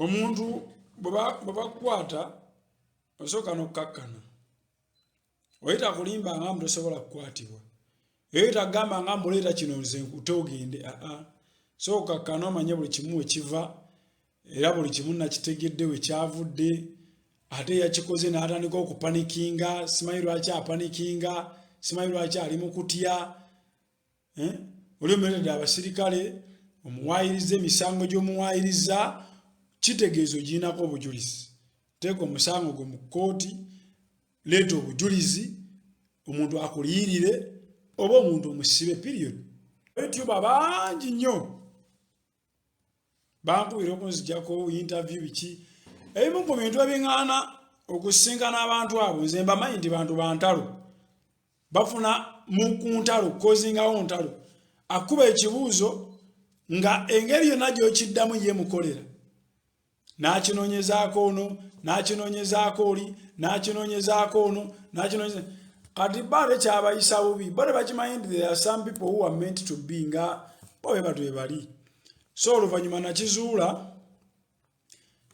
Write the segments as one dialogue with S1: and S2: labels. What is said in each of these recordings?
S1: omuntu baba kwata osoka nokakkana oyita kulimba nga tosobola kukwatibwa oyita gamba nga muleta kino nze kutogende so kakkana omanye buli kimu ekiva era buli kimu nakitegedde we kyavudde ate yakikoze n'atandika okupanikinga simanyi lwaki apanikinga simanyi lwaki ali mu kutya oli omuletedde abasirikale omuwayiriza emisango gy'omuwayiriza kitegeezo girinako obujulizi teeka omusango gwe mu kkooti leeta obujulizi omuntu akuliyirire oba omuntu omusibe period youtube abangi nnyo bankubira okunzijjako interview biki ebimu ku bintu ebiŋŋaana okusinkana abantu abo nze mbamanyi nti bantu bantalo bafuna ku ntalo kozingawo ntalo akuba ekibuuzo nga engeri yonna gy'okiddamu ye mukolera n'akinoonyezaako ono n'akinoonyezaako oli n'akinoonyezaako ono n'akinoonyeza kati bale kyabayisa bubi bale bakimanyi nti there are some people who are meant to be nga bobe batu bali so oluvannyuma nakizuula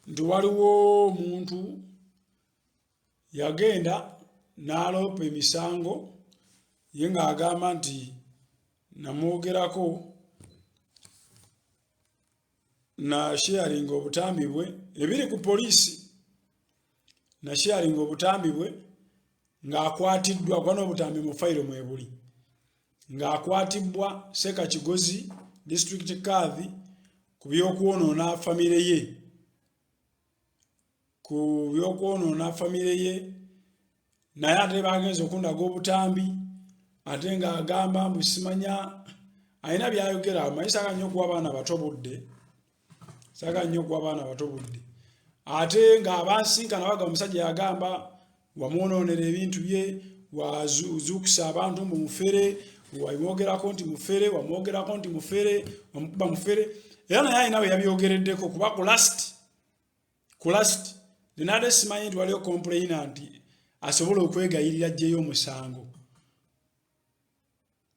S1: nti waliwo omuntu yagenda n'aloopa emisango ye ng'agamba nti namwogerako na sharing obutambi bwe ebiri ku poliisi na sharing obutambi bwe ng'akwatiddwa kwa n'obutambi mu fayiro mwebuli ng'akwatibbwa Seka Kigozi district kadhi ku by'okwonoona famire ye naye ate bagenza okundaga obutambi ate ng'agamba mbu simanya alina byayogera amanyi saaga nnyo okuwa abaana bato budde ate ng'abansinkana baga omusajja yagamba wamwonoonera ebintu bye wazuukusa abantu mbu mufere wamwogerako nti mufere wamwogerako nti mufere wamukuba mufere era naye alina bwe yabyogereddeko kuba ku last nenate simanyi nti waliyo complainant asobola okwegayirira ajjeyo omusango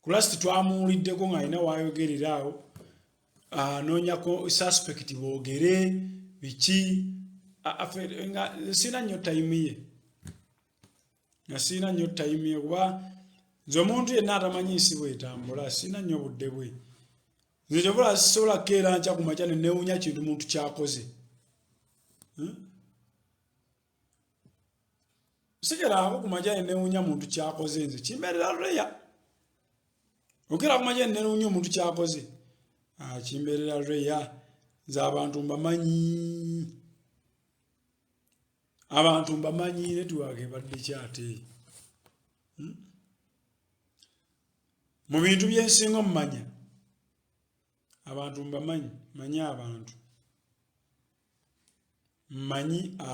S1: ku last twamuwuliddeko ng'alina wayogerera awo anoonyako suspect boogere biki nga sina nnyo time ye kuba nze omuntu yenna atamanyi nsi bwetambula sina nnyo budde bwe nze kyovula sisobola kukeera nkya ku makya nenewuunya kintu muntu kyakoze sikeraako ku makya nenewuunya muntu kyakoze nze kimbeerera leya okera ku makya nenewuunya omuntu kyakoze kimbeerera leya nze abantu mbamanyi netiwaaka ebadde kyate mu bintu byensinga omumanya abantu manyi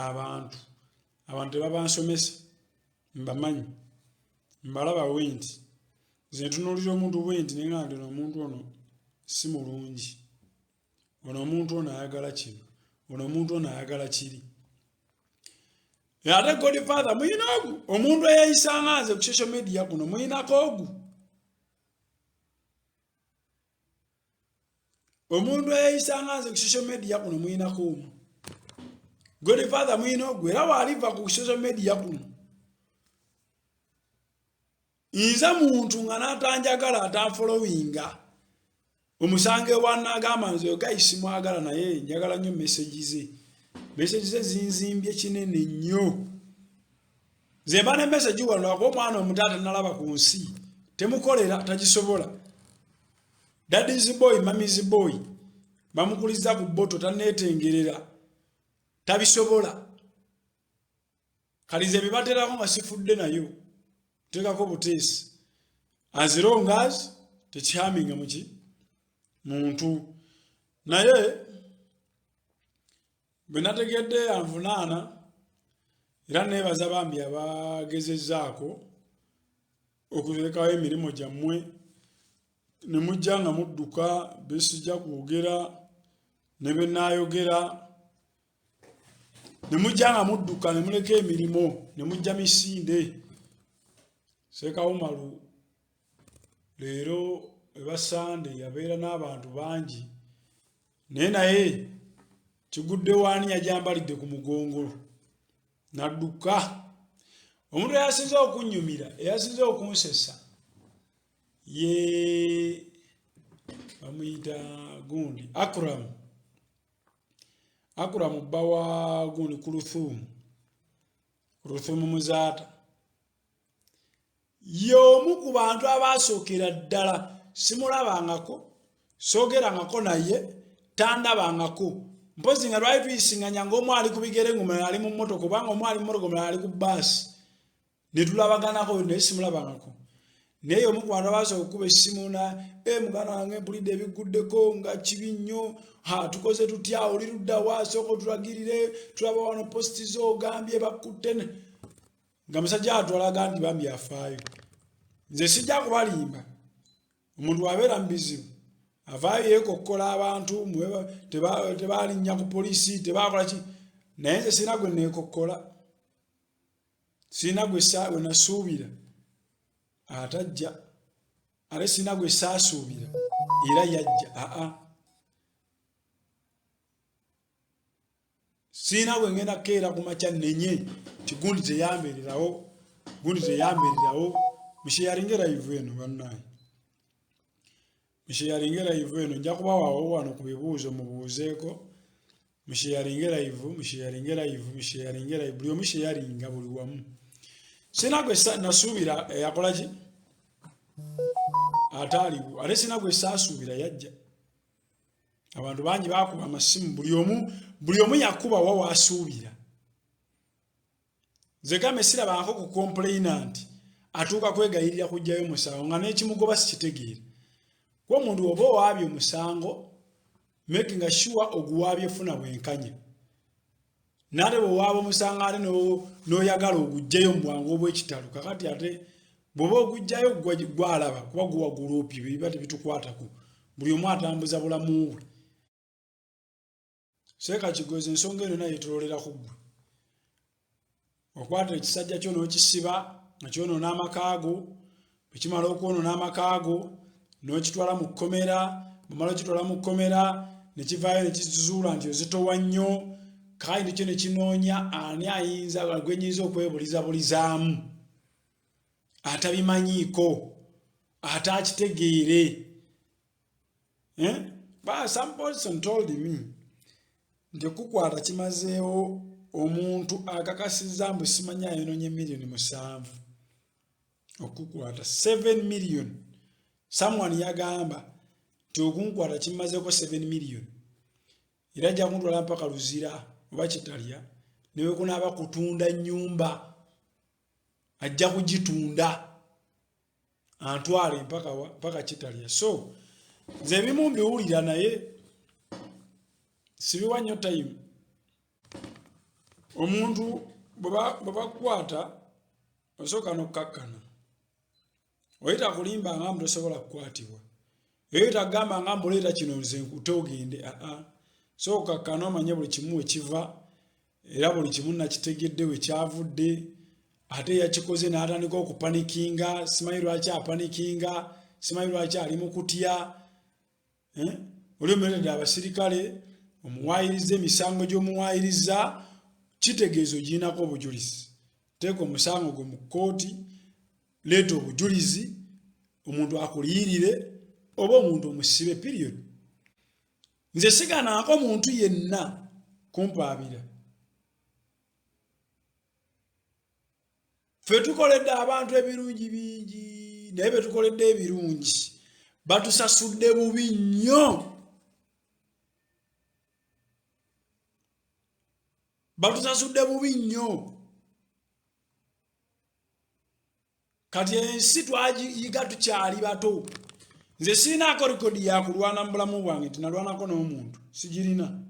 S1: abantu tebabansomesa mbamanyi mbalaba wenti nze ntunuulira omuntu wenti nenga ndi omuntu ono si mulungi ono omuntu ono ayagala kino ono omuntu ono ayagala kiri ate Godfather muyina ogu omuntu eyayisanga nze ku social media kuno muyinako ogu omuntu eyayisanga nze ku social media kuno muyinako omu Godfather muyina ogu era waaliva ku social media kuno nza muntu nga n'atanjagala atanfollowinga omusange wanagamba nze ogayisi mwagala naye njagala nnyo message ze zinzimbye kinene nnyo nze mba ne message wano ako omwana omutaata nalaba ku nsi temukolera tagisobola daddy's boy mommy's boy bamukuliza ku bboto taneetengerera tabisobola kalize bibaterako nga sifudde nayo tekako buteesi as long as tekihaminga muki muntu naye bwe nategedde anvunaana era neebaza bambi abagezezaako okulekawo emirimu gyammwe ne mujja nga mudduka besijja kwogera ne bennaayogera ne mujja nga mudduka ne muleka emirimu ne mujja misinde Seeka Umaru leero eba Sande yabeera n'abantu bangi naye kigudde wani yajambalidde ku mugongo nadduka. Omuntu eyasinze okunyumira eyasinze okunsesa ye bamuyita gundi Akram bba wa gundi Kuluthumu Muzaata y'omu ku bantu abasookera ddala simulabangako soogerangako naye tandabangako mpozi nga lwali tuyisinganya ng'omu ali ku bigere ng'omulala ali mu mmotoka kubanga omu ali mu mmotoka omulala ali ku bbaasi ne tulabaganako naye simulabangako. Naye omu ku bantu abasooka okukuba essimu muganda wange mpulidde ebiguddeko nga kibi nnyo tukoze tutya oli ludda wa sooka otulagirire tulaba wano positi zo ogambye bakutte nga musajja atwalaga nti bambi afaayo. Nze sijja kubalimba omuntu wabeera mu bizibu avaayo yeekokkola abantu tebalinnya ku poliisi tebakola ki naye nze sirina gwe neekokkola sirina gwe nasuubira atajja ate sirina gwe saasuubira era yajja sirina gwe ngenda keera ku makya nenye kigundi teyambeererawo musheyaringera ivu eno bannaye musheyaringera ivu eno nja kubawaawo wano ku bibuuzo mubuuzeeko musheyaringera ivu buli omu sheyaringa buli wamu. Sirina gwe nasuubira yakola ki ataaliwo ate sirina gwe saasuubira yajja. Abantu bangi bakuba amasimu buli omu yakuba wa waasuubira. Nze gambe sirabangako ku complainant atuuka kwegayirira kujjayo musango nga n'ekimugoba sikitegeera. Kuba omuntu oba owaabye omusango making sure oguwaabye funa bwenkanya nate bwewaaba omusango ate n'oyagala ogugjayo mu bwangu obw'ekitalo kakati ate bw'oba ogugjayo gwalaba kuba guwa guloopye biba tebitukwatako buli omu atambuza bulamu bwe. Seeka Kigozi ensonga eno naye etololera ku ggwe okwata ekisajja kyo n'okisiba nga kyonoona amakaago bwe kimala okwonoona amakaago n'okitwala mu kkomera bw'omala okitwala mu kkomera ne kivaayo ne kizuula nti ozitowa nnyo kandi kyo ne kinoonya ani ayinza gwenyinza okwebulizabulizaamu atabimanyiiko ate akitegeere. But some person told me nti okukwata kimazeewo omuntu akakasizza mbu simanya ayonoonye $7,000,000 okukwata 7 million. Someone yagamba nti okunkwata kimazeeko 7 million era ajja kuntwala mpaka Luzira oba Kitalya newe kunaaba kutunda nnyumba ajja kugitunda antwale mpaka Kitalya. So nze ebimu mbiwulira naye sibiwa nnyo time. Omuntu bwe bakukwata osooka n'okkakkana oyita kulimba nga tosobola kukwatibwa oyita gamba nga mbuleeta kino nze nkute ogende so okkakkana omanye buli kimu wekiva era buli kimu nakitegedde wekyavudde ate yakikoze n'atandika okupanikinga simanyi lwaki apanikinga simanyi lwaki ali mu kutya oli omuleetedde abasirikale omuwaayiriza emisango gy'omuwaayiriza kitegeezo girinako obujulizi teeka omusango gwe mu kkooti leeta obujulizi omuntu akuliyirire oba omuntu omusibe period. Nze siganako omuntu yenna kumpaabira. Ffe tukoledde abantu ebirungi bingi naye be tukoledde ebirungi batusasudde bubi nnyo. Batusasudde bubi nnyo. Kati ensi twagiyiga tukyali bato. Nze sirinaako likodi ya kulwana mu bulamu bwange tinalwanako n'omuntu sigirina.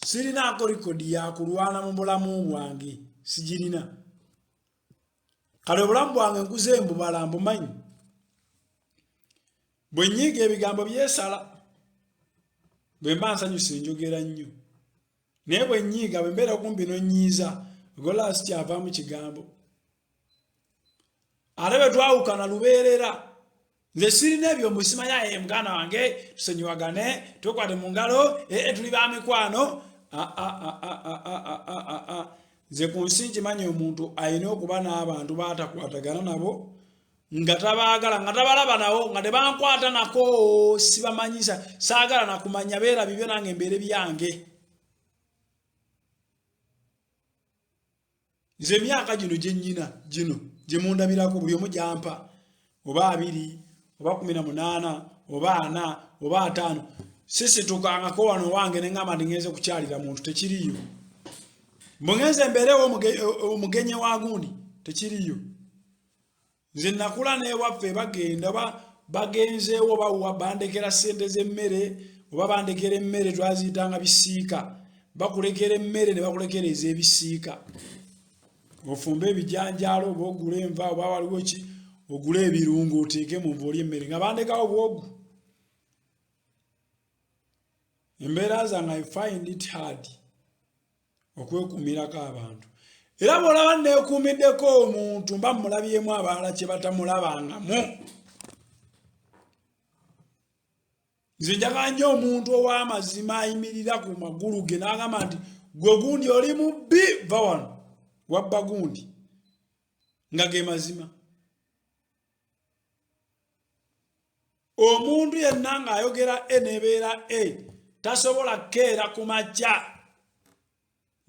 S1: Sirinaako likodi ya kulwana mu bulamu bwange sigirina. Kale obulamu bwange nkuze mbubala mbumanyi. Bwe nnyiga ebigambo byesala bwe mba nsanyusa enjogera nnyo. Naye bwe nnyiga bwe mbeera kumpi n'onnyiiza golasi kyavaamu kigambo. Ate bwe twawukana lubeerera nze sirina ebyo musimanya muganda wange tusonyiwagane tukwate mu ngalo tuli ba mikwano nze ku nsi nkimanyi omuntu alina okuba n'abantu batakwatagana nabo nga tabaagala nga tabalaba nabo nga tebankwata nako sibamanyisa saagala nakumanya beera bibyo nange embeere byange nze emyaka gino gye nnyina gino gye mundabirako buli omu gyampa oba 2 oba 18 oba 4 oba 5 sisitukangako wano wange neŋŋamba ndi ngenze kukyalira muntu tekiriyo mwengenze embeerewo omugenye wa gundi tekiriyo nze nakula n'ewaffe bagenda bagenzeewo oba bandekera ssente z'emmere oba bandekera emmere twaziyitanga bisiika bakulekera emmere ne bakulekera ez'ebisiika ofumbe ebijanjaalo oba ogula enva oba waliwo ki ogula ebirungo oteeke mu nva oli emmere nga bandekawo bwogu embeera zange I find it hard okwekuumirako abantu era bw'olaba neekuumiddeko omuntu mba mulabyemu abalala kye batamulabangamu nze njagala nnyo omuntu ow'amazima ayimirira ku magulu ge n'agamba nti gwe gundi oli mubbi va wano wabba gundi nga ge mazima omuntu yenna ng'ayogera nebeera tasobola keera ku makya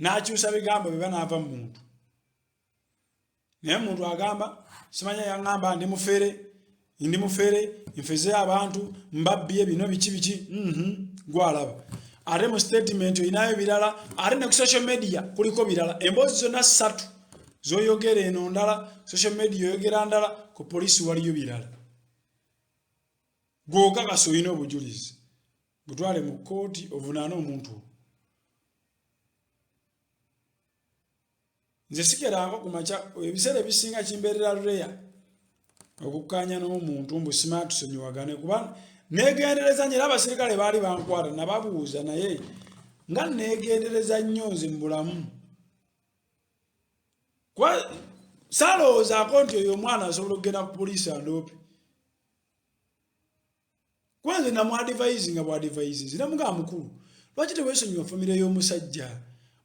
S1: n'akyusa bigambo bye banaava mu muntu naye muntu agamba simanya yaŋŋamba ndi mufere nfeze abantu mbabbye bino biki gwalaba ate mu statement oyinayo birala ate ne ku social media kuliko birala emboozi zonna 3 zoyogera eno ndala social media oyogera ndala ku polisi waliyo birala gw'okakasa oyina obujulizi butwale mu kooti ovunaane omuntu nze sikeranga ku makya ebiseera ebisinga kimbeerera luleya okukkaanya n'omuntu mbusima tusonyiwagane kuba neegendereza nnyo era abasirikale baali bankwata nababuuza naye nga neegendereza nnyo nze mu bulamu kuba saalowoozaako nti oyo omwana asobola okugenda ku poliisi andoope kuba nze namuadivayizinga bwadivayizinzi namugaa mukulu lwaki teweesonyiwa famire y'omusajja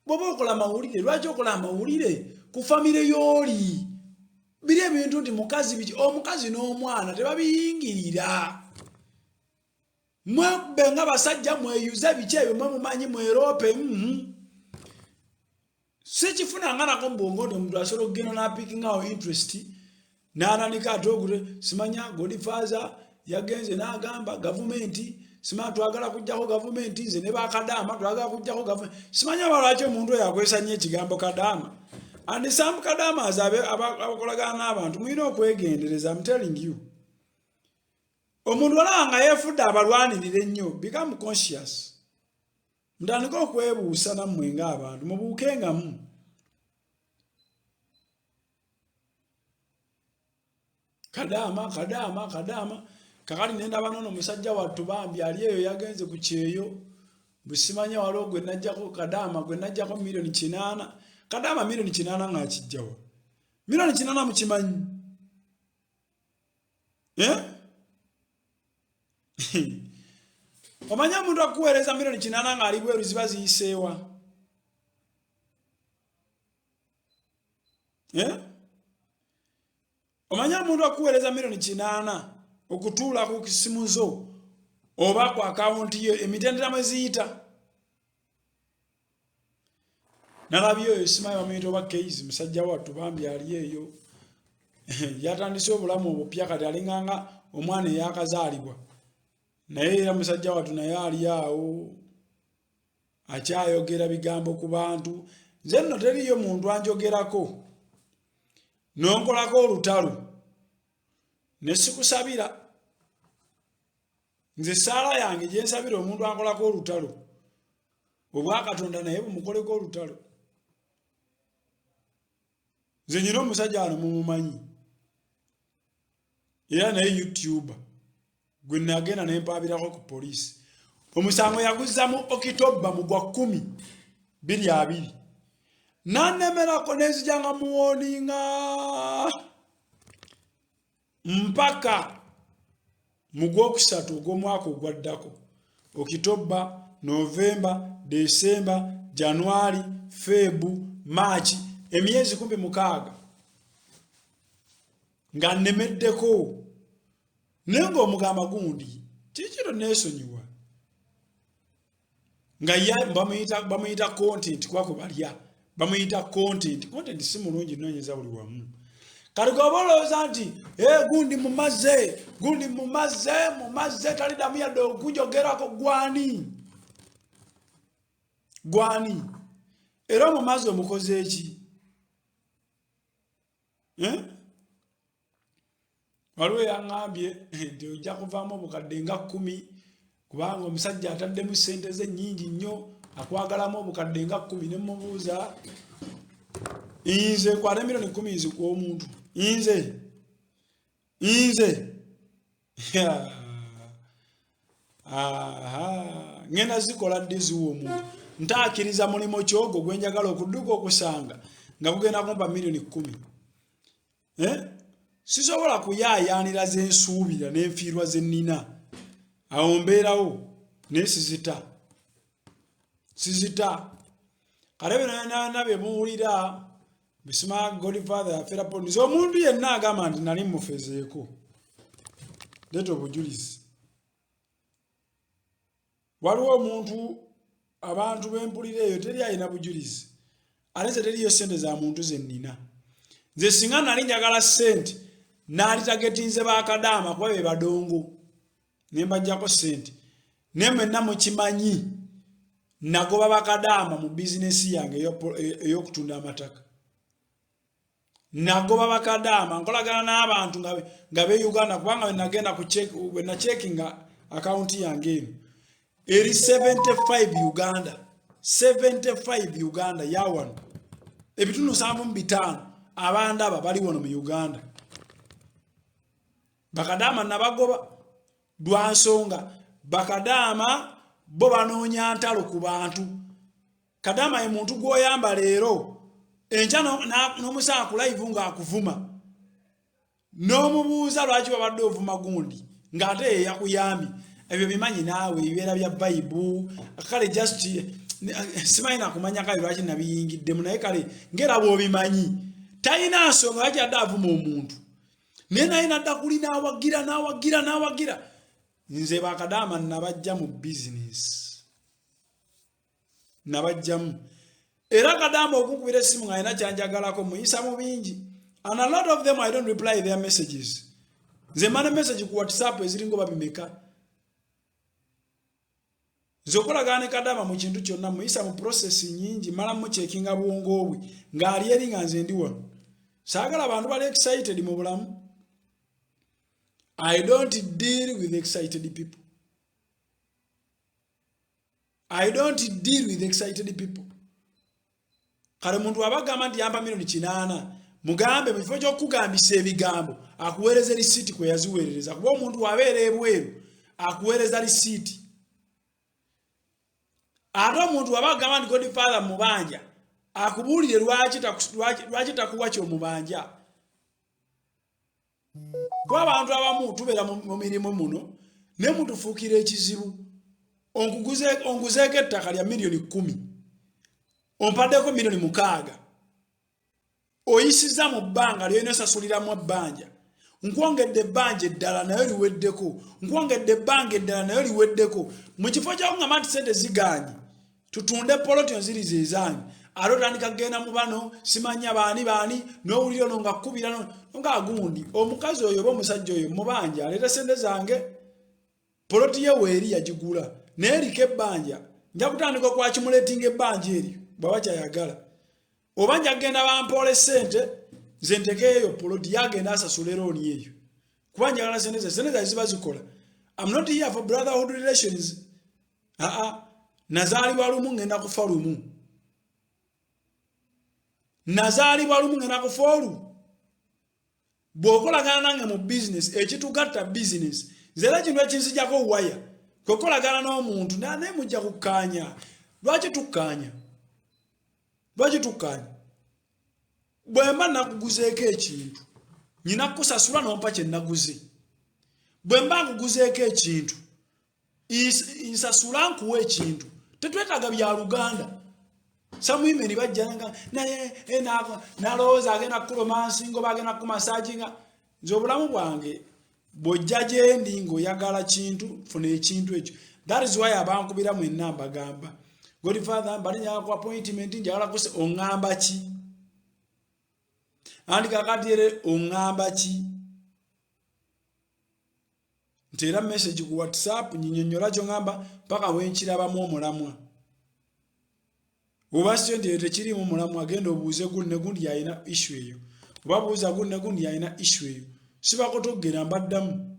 S1: bw'oba okola amawulire lwaki okola amawulire ku famire y'oli biri ebintu nti mukazi biki omukazi n'omwana tebabiyingirira mwekube nga basajja mweyuze biki ebyo mwe mumanyi mwerope sikifunanga nako mbongo nti omuntu asobola okugenda n'apikingawo interest n'ananika ate ogute simanya Godfather yagenze n'agamba gavumenti simanya twagala kujjako gavumenti nze ne bakadaama twagala kujjako gavumenti simanya balwaki omuntu oyo akwesa nnyo ekigambo kadaama and some kadamas abakolagana n'abantu mulina okwegendereza I'm telling you omuntu olaba nga yeefudde abalwanirire ennyo become conscious mutandika okwebuusa nammwe ng'abantu mubuukengamu kadaama kakali nenda banono omusajja wattu bambi ali eyo yagenze ku kyeyo busimanya waliwo gwe najjako kadaama gwe najjako milioni 8 kadaama milioni 8 ng'akijjawa milioni 8 mukimanyi omanya omuntu akuweereza milioni 8 ng'ali bweru ziba ziyiseewa omanya omuntu akuweereza milioni 8 okutuula ku kisimu zo oba ku akawunti yo emitendera mwe ziyita nalabyo oyo simayi bamuyita oba Keizi musajja wattu bambi ali eyo yatandise obulamu obupya kati alinganga omwana eyakazaalibwa naye era musajja wattu naye ali awo akyayogera bigambo ku bantu nze nno teriyo muntu anjogerako nonkolako olutalo ne sikusabira nze saala yange gye nsabira omuntu ankolako olutalo obwakatonda naye bumukoleko olutalo nze nyina omusajja wano mumumanyi era naye YouTuber gwe nagenda nempaabirako ku poliisi omusango yaguzza mu Okitoba mu gwa 10/2020 nanemerako nenzijanga muwoninga mpaka Mugwokusatu ogw'omwaka ogwaddako Okitoba, Novemba, Desemba, Januari, Febu, March, emyezi 16 nga nnemeddeko nengo omugamba gundi kikiro nesonyiwa nga bamuyita content kwako balya bamuyita content si mulungi nonyeza buli wamu kali goboloza nti gundi mumaze talidamu yadde okunjogerako gwani era omumaze omukoze eki waliwo yaŋŋambye nti ojja kuvaamu obukadde nga 10 kubanga omusajja ataddemu ssente ze nnyingi nnyo akwagalamu obukadde nga 10 ne mubuuza nze nkwata milioni 10 nzikuwa omuntu nze ngenda zikola ddi ziwa omuntu ntaakiriza mulimo kyogo gwe njagala okudduka okusanga nga kugenda kumpa milioni 10 sisobola kuyaayaanira ze nsuubira n'enfiirwa ze nnina awo mbeerawo naye sizita kale bino bye muwulira bisima Godfather afera polisi omuntu yenna agamba nti nali mufezeeko leeta obujulizi waliwo omuntu abantu b'empulira eyo teri alina bujulizi ate ze teriyo ssente za muntu ze nnina nze singa nali njagala ssente n'alitagetinze bakadaama kuba be badongo ne mbajjako ssente naye mwenna mukimanyi nagoba bakadaama mu bizinesi yange ey'okutunda amataka nagoba bakadaama nkolagana n'abantu nga be Uganda kubanga we nacekinga akawunti yange eno eri 75 Uganda yawano ebitundu 75 abandaba bali wano mu Uganda bakadaama nabagoba lwansonga bakadaama bo banoonya ntalo ku bantu kadaama ye muntu gw'oyamba leero enkya n'omusaa ku live ng'akuvuma n'omubuuza lwaki wabadde ovuma gundi ng'ate ye yakuyambi ebyo bimanyi naawe ebibeera bya Bible kale just simanyi nakumanya kale lwaki nabiyingiddemu naye kale ngera bw'obimanyi talina nsonga lwaki adde avuma omuntu naye naye nadda kuli n'awagira nze bakadaama nabajja mu bizinesi nabajjamu era kadaama okunkubira essimu nga alina kyanjagalako muyisa mu bingi and a lot of them I don't reply their messages nze mane message ku WhatsApp eziringa babimeka nze okolagana ne kadaama mu kintu kyonna muyisa mu process nyingi mala mucekinga bwongo bwe ng'ali eri nga nze ndi wano saagala abantu bali excited mu bulamu I don't deal with excited people. Kale muntu abagamba nti yamba milioni 8 mugambe mu kifo ky'okugambisa ebigambo akuweereza risiti kwe yaziweerereza kuba omuntu wabeera ebweru akuweereza risiti ate omuntu abagamba nti Godfather mubanja akubuulire lwaki takuwa ky'omubanja kwa abantu abamu tubeera mu mirimu muno ne mutufuukira ekizibu onguzeeko ettaka lya milioni 10 ompaddeko milioni 6 oyisiza mu bbanga lyolina osasuliramu ebbanja nkwongedde ebbanja eddala nayo liweddeko nkwongedde ebbanga eddala nayo liweddeko mu kifo kyakungamba nti sente ziganye tutunde poloti nziri zezange ate otandika kugenda mu bano simanya baani n'owulira ono nga kkubira nga gundi omukazi oyo oba omusajja oyo mubanja aleeta sente zange poloti ye weeri yagigula naye eriko ebbanja nja kutandika okwakimuleetinga ebbanja eryo bwaba kyayagala oba nja kugenda bampoole sente nze ntekeeyo poloti yagenda asasula erooni eyo kuba njagala sente zaye ziba zikola I'm not here for brotherhood relations nazaalibwa lumu ngenda kufa lumu ngenda kufa olu bw'okolagana nange mu business ekitugatta business nze era kintu ekinzijjako waya kwekolagana n'omuntu naye mujja kukkaanya lwaki tukkaanya bwe mba nakuguzeeko ekintu nyina kusasula n'ompa kye naguze bwe mba nkuguzeeko ekintu nsasula nkuwa ekintu tetwetaaga bya Luganda. Samwimeni bajjanga naye nalowooza agenda kukulomansi ngoba agenda kukumasajinga. Nze obulamu bwange bw'ojja gye ndi ng'oyagala kintu funa ekintu ekyo. That is why abankubira mwenna mbagamba Godfather mbali njagala ku appointment njagala kuse oŋŋamba ki andi kakati ere oŋŋamba ki nteera message ku WhatsApp nyinyonnyola ky'oŋŋamba paka wenkirabamu omulamwa. Oba sio nti tekirimu mulamwa agenda obuuze gunne gundi yalina issue eyo oba buuza gunne gundi yalina issue eyo sibako togenda mbaddamu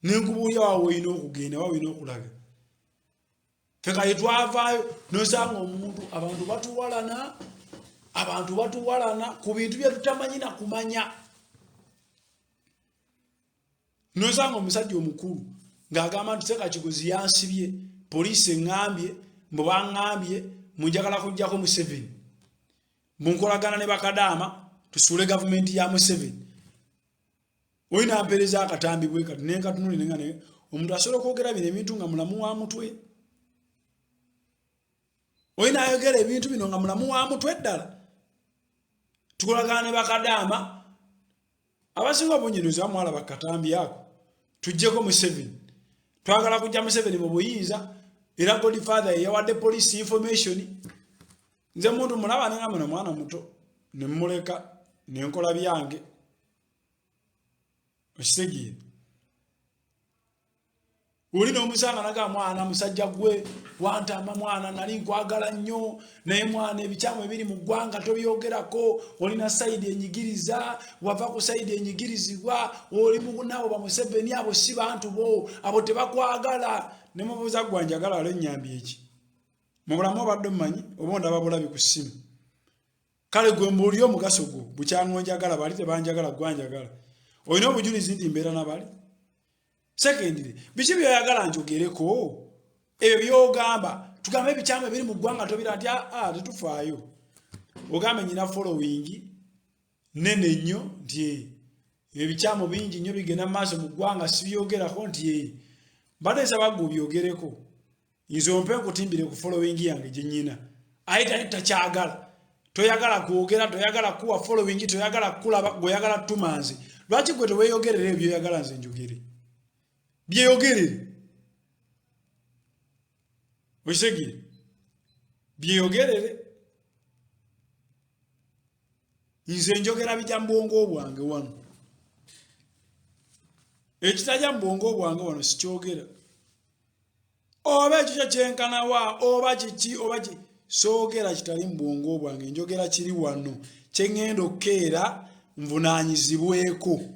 S1: nenkubuulya waawe olina okugenda waawe olina okulaga. Feka yetwavaayo nosanga omuntu abantu batuwalana ku bintu bye tutamanyi na kumanya. Nosanga omusajja omukulu ng'agamba nti Ssekakiguzi yansibye poliisi eŋŋambye mbu baŋŋambye munjagala kujjako Museveni munkolagana ne bakadaama tusuule gavumenti ya Museveni. Oyina ampeereza akatambi bwe kati nenkatunuli nenga ne omuntu asobola okwogera bino ebintu nga mulamu wa mutwe. Oyina ayogera ebintu bino nga mulamu wa mutwe ddala. Tukolagana ne bakadaama abasinga obunyinuzi bamwala bakatambi ako tujjeko Museveni twagala kujja Museveni mu buyinza era Godfather yawadde police information. Nze muntu mulaba nenga muno mwana muto nemuleka nenkola byange okitegeera. Olina omusanga naga mwana musajja gwe wantama mwana nali nkwagala nnyo naye mwana ebikyamu ebiri mu ggwanga tobyogerako olina sayidi enyigiriza wava ku sayidi enyigirizibwa oli munaabo ba Museveni abo si bantu bo abo tebakwagala nemubuuza gwanjagala alo ennyambi eki mu bulamu obadde mmanyi oba ndaba bulabi ku ssimu. Kale gwe mbuli omugaso gwo bukyangonjagala bali tebanjagala gwanjagala olina obujulizi nti mbeera nabali. Secondly, biki byoyagala njogereko ebyo byogamba tugambe ebikyamu ebiri mu ggwanga tobira nti tetufaayo ogambe nyina following nene nnyo nti ebikyamu bingi nnyo bigenda mu maaso mu ggwanga sibyogerako nti mbadde nsaba gwe obyogereko nze ompe nkutimbire ku following yange gye nnyina ayita takyagala toyagala kwogera toyagala kuwa following toyagala kulaba gweoyagala tumanzi. Lwaki gwe teweeyogerera ebyo byoyagala nze njogere byeyogerere wesegire byeyogerere nze njogera bijja mu bwongo bwange wano ekitajja mu bwongo bwange wano sikyogera oba ekyo kyenkana wa oba kiki oba soogera kitali mu bwongo bwange njogera kiri wano kyeŋŋenda okkeera nvunaanyizibweko.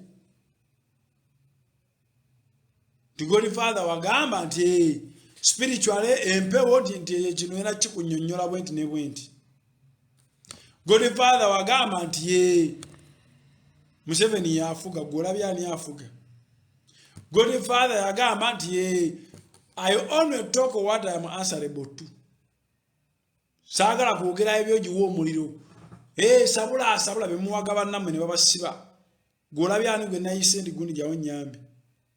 S1: Godfather wagamba nti spiritually empewo nti kino era kikunnyonnyola bwenti ne bwenti. Godfather wagamba nti Museveni yafuga gwolabye ani afuga. Godfather yagamba nti I only talk what I am answerable to. Saagala kwogera ebyo giwa omuliro. Sabula bemuwaga bannammwe ne babasiba. Gwolabye ani gwe nayise ndi gundi gyawo nnyambi.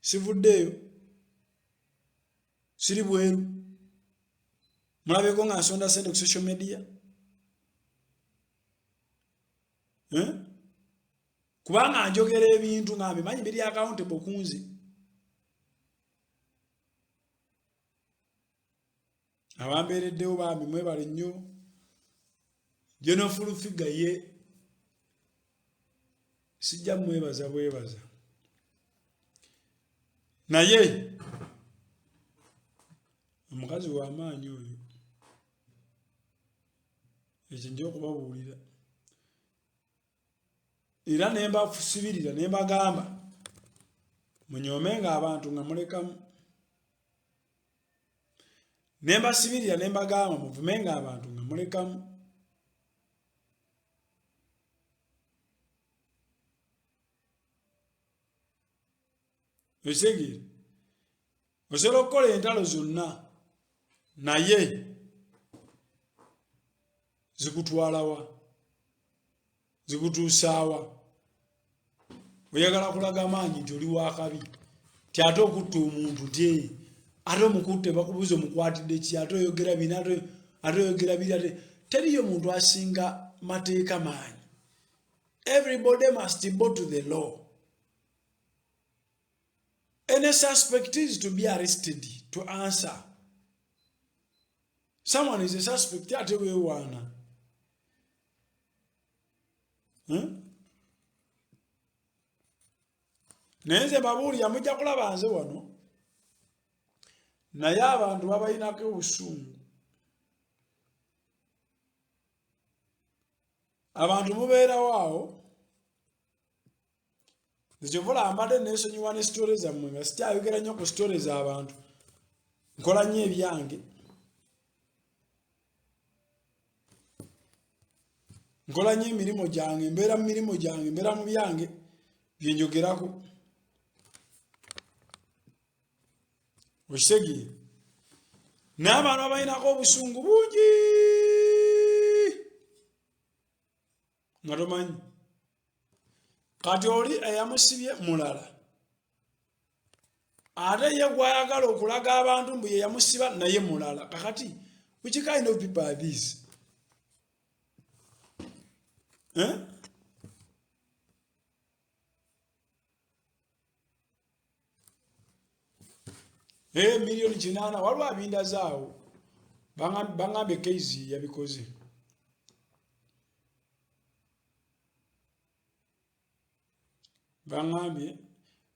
S1: Sivuddeeyo. Siri bweru. Mulabeko nga nsonda sente ku social media. Kubanga njogera ebintu nga mbimanyi biri accountable kunze. Abambeereddewo bambi mwebale nnyo. Jenofulu figa ye sijja mwebaza bwebaza. Naye omukazi w'amaanyi oyo ekyo nja okubabuulira era ne mbasibirira ne mbagamba munyoomenga abantu nga mulekamu ne mbasibirira ne mbagamba muvumenga abantu nga mulekamu osegire osobola okukola entalo zonna naye zikutwalawa zikutuusaawa oyagala kulaga amaanyi nti oli wakabi ate okutta omuntu te ate omukutte bakubuza omukwatidde ki ate oyogera bina ate oyogera biri ate teriyo omuntu asinga mateeka maanyi. Everybody must bow to the law. Any suspect is to be arrested to answer. Someone is a suspect ate weewaana. Naye nze babuulira mujja kulaba nze wano naye abantu babayinako obusungu. Abantu mubeerawo awo nzivula mbadde neesonyiwa ne sitole zammwe nga sikyayogera nnyo ku sitole z'abantu. Nkola nnyo ebyange. Nkola nnyo emirimu gyange, mbeera mu mirimu gyange, mbeera mu byange bye njogerako. Okitegeera? Naye abantu abalinako obusungu bungi nga tomanyi. Kati oli eyamusibye mulala ate ye gwayagala okulaga abantu mbu ye yamusiba naye mulala. Kakati which kind of people are these? Milioni 8 waliwo abindazaawo baŋŋambye keizi yabikoze. Baŋŋambye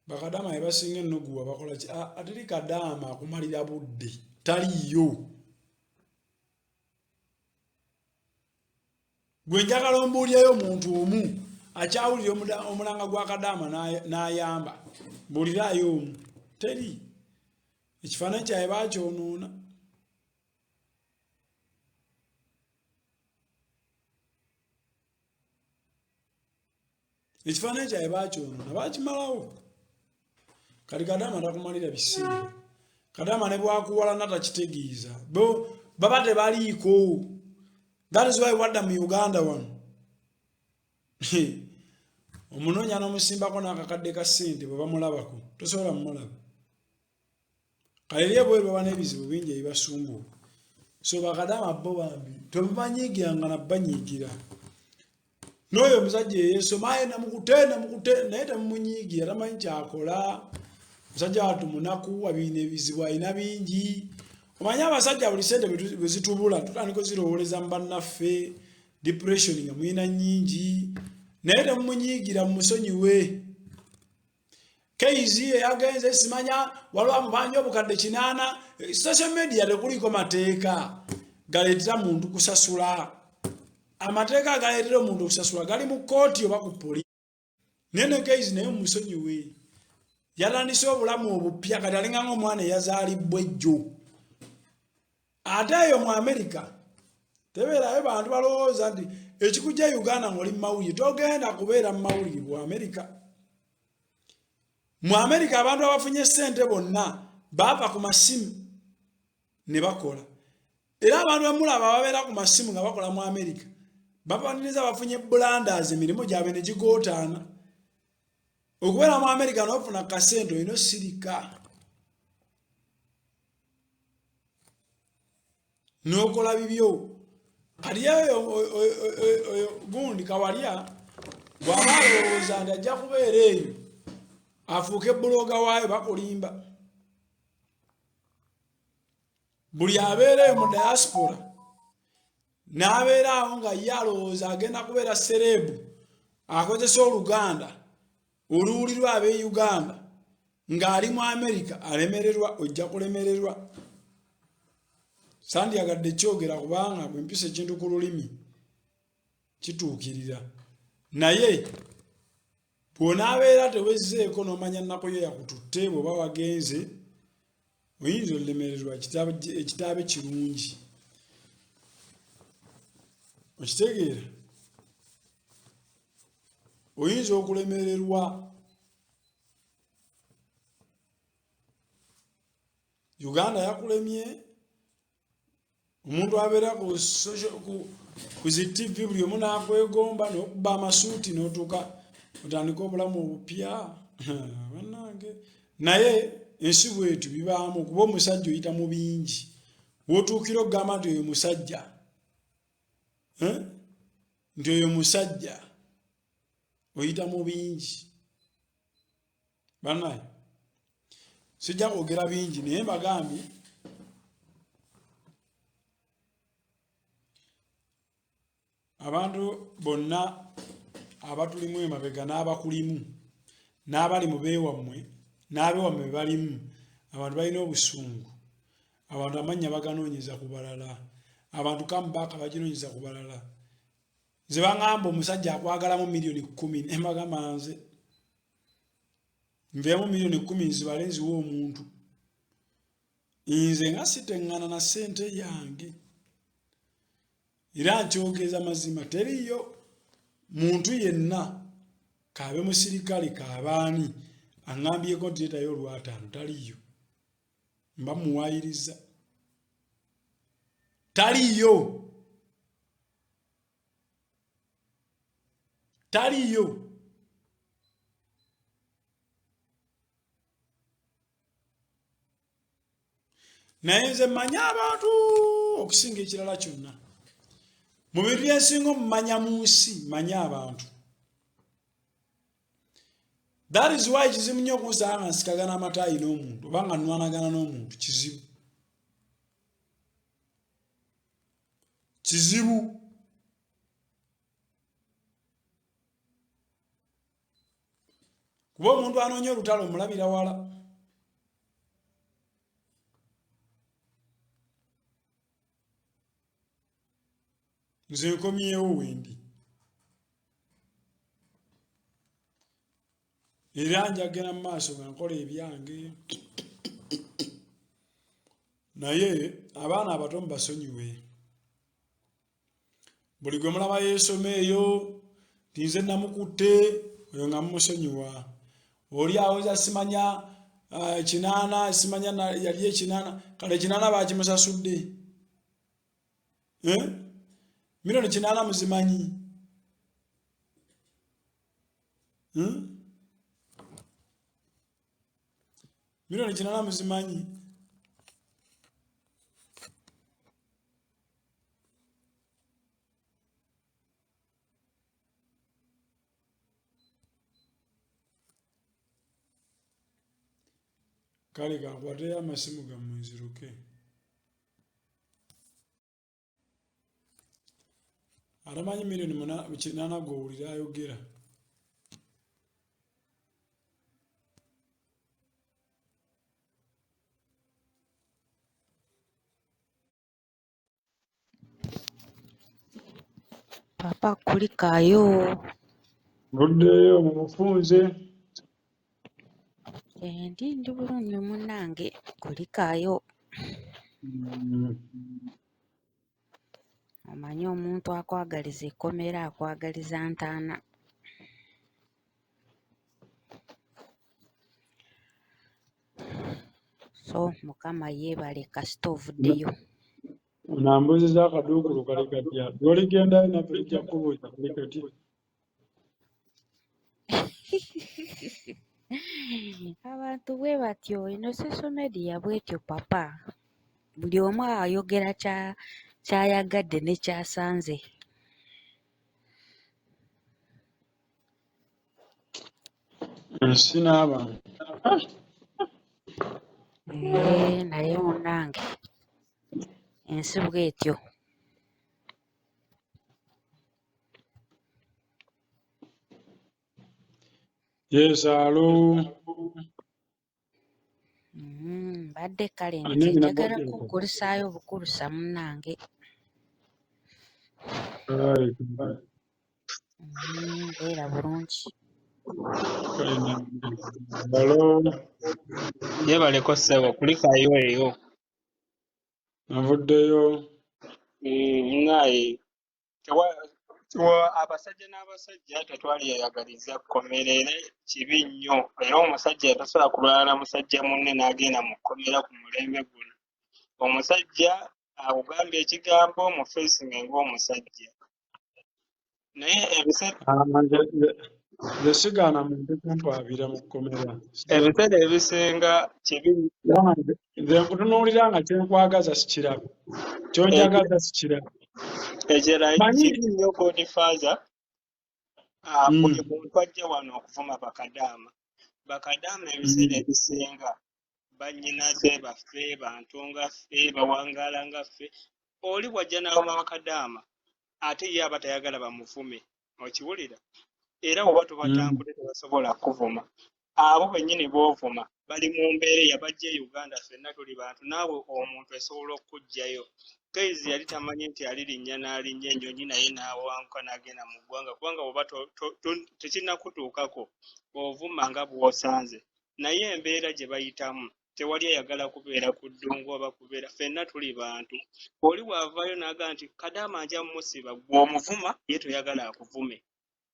S1: bakadaama ebasinga ennoguwa bakola ki? Ateri kadaama akumalira budde taliyo. Gwe njagala ombuulirayo omuntu omu akyawulira omulanga gwa kadaama n'ayamba. Mbuulirayo omu. Teri. Ekifaananyi kyawe baakyonoona. Ekifaananyi kyawe baakyonoona baakimalawo. Kati kadaama takumalira biseera. Kadaama ne bwakuwalana takitegeeza. Bo baba tebaliiko. That is why wadda mu Uganda wano. Omunoonya n'omusimbako n'akakadde ka ssente bwe bamulabako tosobola mumulaba. Kaleere bwe baba n'ebizibu bingi ebibasumbuwa. So bakadaama bo bambi tobanyiigiranga na banyiigira. N'oyo omusajja yeesoma aye namukute naye temumunyiigira tamanyi kyakola. Musajja watu munaku abirina ebizibu alina bingi. Omanyi abasajja buli ssente bwe zitubula tutandika zirowooleza mu bannaffe depression nga muyina nnyingi naye temumunyiigira mumusonyiwe. Keizi eyagenze simanya waliwo amubanja obukadde 8. Social media tekuliko mateeka galeetera muntu kusasula. Amateeka agaleetera omuntu okusasula gali mu kkooti oba ku poliisi. Naye ne Keizi naye mumusonyiwe. Yatandise obulamu obupya kati alinga ng'omwana eyazaalibwa ejjo. Ate eyo mu Amerika tebeerayo bantu balowooza nti ekikujja Uganda ng'oli mu mawulire togenda kubeera mu mawulire mu Amerika. Mu Amerika abantu abafunye ssente bonna baapa ku masimu ne bakola. Era abantu bamulaba babeera ku masimu nga bakola mu Amerika bapaniriza bafunye bulanders emirimu gyabwe ne gigootaana. Okubeera mu Amerika n'ofuna kasente olina osirika. N'okola bibyo. Kati eyo gundi kawalya bw'aba alowooza nti ajja kubeera eyo afuuke buloga waayo bakulimba. Buli abeera eyo mu diaspora n'abeera awo nga ye alowooza agenda kubeera serebu akozesa Oluganda oluwulirwa ab'e Uganda ng'ali mu Amerika alemererwa ojja kulemererwa. Sandyagadde kyogera kubanga bwe mpisa ekintu ku lulimi kituukirira. Naye bw'onaabeera tewezzeeko n'omanya nnaku yo yakututte bw'oba wagenze oyinza olemererwa ekitaabe kirungi. Okitegeera? Oyinza okulemererwa. Uganda yakulemye. Omuntu abeera ku zi TV buli omu n'akwegomba n'okuba amasuuti n'otuuka otandika obulamu obupya. Bannange naye ensi bwetu bibaamu kuba omusajja oyita mu bingi wotuukira okugamba nti oyo musajja nti oyo musajja oyita mu bingi bannaye sijja kwogera bingi naye mbagambye abantu bonna abatulimu emabega n'abakulimu n'abali mu beewammwe n'abeewammwe balimu abantu balina obusungu abantu amannya baganoonyeza ku balala abantu kambaaka baginoonyeza ku balala nze baŋŋamba omusajja akwagalamu miliyoni 10 embagamba nze nveemu miliyoni 10 nzibale nziwa omuntu nze nga siteŋŋana na ssente yange era nkyogeza mazima teriyo muntu yenna kaabe musirikale kaabaani aŋŋambyeko nti leetayo olwataano taliyo mba muwaayiriza taliyo naye nze mmanyi abantu okusinga ekirala kyonna mu bintu byensinga omumanya mu nsi mmanyi abantu that is why kizibu nnyo okunsanga nga nsikagana amataayi n'omuntu oba nga nnwanagana n'omuntu kizibu kuba omuntu anoonya olutalo omulabira wala nze nkomyewo wendi era njagera mu maaso nga nkola ebyange naye abaana abato mubasonyiwe buli gwe mulaba yeesoma eyo tinze namukutte oyo nga mumusonyiwa oli awoza simanya kinaana simanya yali ekinaana kale ekinaana bakimusasudde miliyoni 8 muzimanyi miliyoni 8 muzimanyi kale kankwateyo amasimu gammwe nziruke atamanyi miliyoni 8 gowulira ayogera
S2: Papa kulikayo.
S1: Buddeyo mumufunze.
S2: Ndi bulungi munnange kulikayo. Omanyi omuntu akwagaliza ekkomera akwagaliza ntaana. So Mukama yeebale kasita ovuddeyo.
S1: Nambuziza akaduukulu kale katya. Lw'oligendayo naffe tujja kubuuza kale katya.
S2: Abantu bwe batyo eno social media bwetyo papa. Buli omu ayogera kyayagadde ne kyasanze.
S1: Ensi n'abantu.
S2: Naye munnange ensi bwetyo.
S1: Yes, alo.
S2: Badde kale nze njagala kukulisaayo bukulusa munnange. Beera bulungi.
S1: Alo.
S3: Yeebaleko ssebo kulikayo eyo.
S1: Navuddeyo.
S3: Naye abasajja n'abasajja tetwaliyagaliza kkomera era kibi nnyo era omusajja tasobola kulwala musajja munne n'agenda mu kkomera ku mulembe guno. Omusajja akugambye ekigambo mu feesinga ng'omusajja naye
S1: nze sigaana muntu kumpaabira mu kkomera.
S3: ebiseera ebisinga kibi
S1: Nze nkutunuulira nga kyenkwagaza sikiraba, kyonjagaza sikiraba.
S3: ekirala
S1: Manyi
S3: kibi nnyo Godfather. Buli muntu ajja wano okuvuma bakadaama. Bakadaama ebiseera ebisinga bannyinaze baffe, bantu nga ffe, bawangaala nga ffe. Oli bw'ajja n'awuma bakadaama ate ye aba tayagala bamuvume, okiwulira? Era oba tubatankule tebasobola kuvuma. Abo bennyini b'ovuma bali mu mbeera yabajja e Uganda, ffenna tuli bantu, naawe omuntu esobola okuggyayo. Kezi yali tamanyi nti alirinnya n'alinnya ennyonyi naye n'awanguka n'agenda mu ggwanga, kubanga oba tekinnakutuukako ovuma nga bw'osanze. Naye embeera gye bayitamu tewali ayagala kubeera ku ddungu oba kubeera, ffenna tuli bantu. Oli bw'avaayo n'agamba nti kadaama nja musiba, gw'omuvuma ye toyagala akuvume,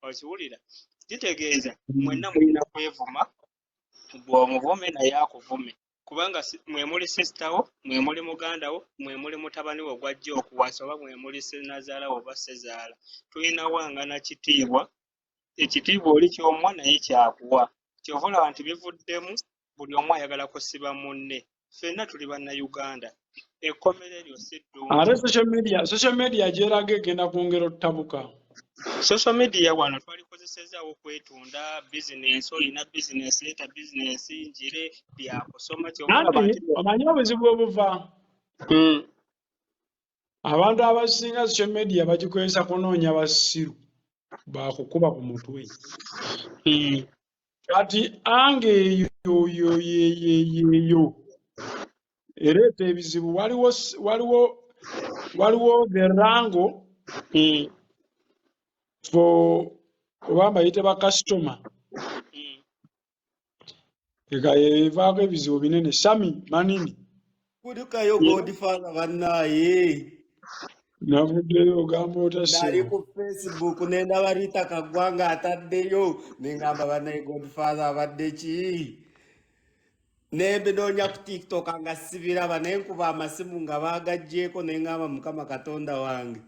S3: okiwulira? Kitegeeza mwenna mulina kwevuma, bw'omuvume naye akuvume, kubanga mwe muli sisitawo, mwe muli mugandawo, mwe muli mutabani wo gw'ajja okuwasa, oba mwe muli ssenazaala oba ssezaala. Tulina wangana kitiibwa, ekitiibwa oli ky'omuwa naye kyakuwa. Kyova olaba nti bivuddemu buli omu ayagala kusiba munne. Ffenna tuli bannayuganda, ekkomera eryo si ddungi.
S1: Ate social media gyeraga egenda kwongera ottabuka.
S3: Social media wano twalikozesezaawo okwetunda bizinensi, olina bizinensi, leeta bizinensi, njire byakusoma
S1: Anti omanyi obuzibu obuva. Abantu abasinga social media bagikozesa kunoonya basiru bakukuba ku mutwe. Kati ange eyo ereeta ebizibu. Waliwo the rango for oba bayite bakasitoma evaako ebizibu binene. Sami manini
S4: Kudukayo Godfather bannaye.
S1: navuddeyo ogamba
S4: Nali
S1: otasseewo.
S4: ku Facebook nenda barita kagwanga ataddeyo nengamba bannaye Godfather abadde ki? Nembe noonya ku TikTok nga sibiraba naye nkuba amasimu nga baagaggyeko nengamba Mukama Katonda wange.